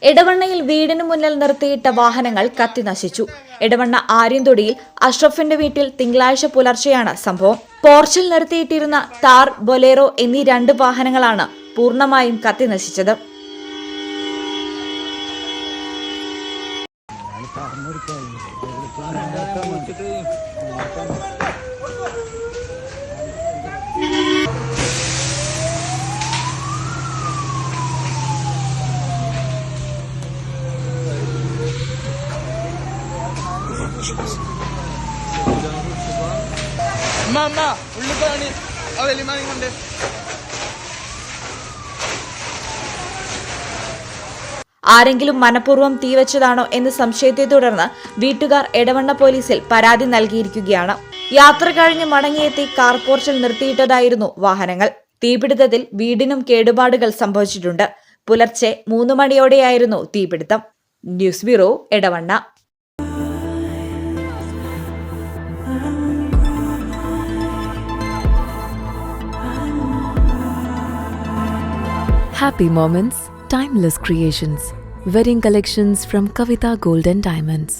എടവണ്ണയിൽ വീടിനു മുന്നിൽ നിർത്തിയിട്ട വാഹനങ്ങൾ കത്തിനശിച്ചു. എടവണ്ണ ആര്യന്തൊടിയിൽ അഷ്റഫിന്റെ വീട്ടിൽ തിങ്കളാഴ്ച പുലർച്ചെയാണ് സംഭവം. പോർച്ചിൽ നിർത്തിയിട്ടിരുന്ന താർ, ബൊലേറോ എന്നീ 2 വാഹനങ്ങളാണ് പൂർണ്ണമായും കത്തിനശിച്ചത്. ആരെങ്കിലും മനഃപൂർവ്വം തീവച്ചതാണോ എന്ന് സംശയത്തെ തുടർന്ന് വീട്ടുകാർ എടവണ്ണ പോലീസിൽ പരാതി നൽകിയിരിക്കുകയാണ്. യാത്ര കഴിഞ്ഞ് മടങ്ങിയെത്തി കാർ പോർച്ചിൽ നിർത്തിയിട്ടതായിരുന്നു വാഹനങ്ങൾ. തീപിടുത്തത്തിൽ വീടിനും കേടുപാടുകൾ സംഭവിച്ചിട്ടുണ്ട്. പുലർച്ചെ 3 മണിയോടെയായിരുന്നു തീപിടുത്തം. News bureau, Edavanna. Happy moments, timeless creations. Wedding collections from Kavita Gold and Diamonds.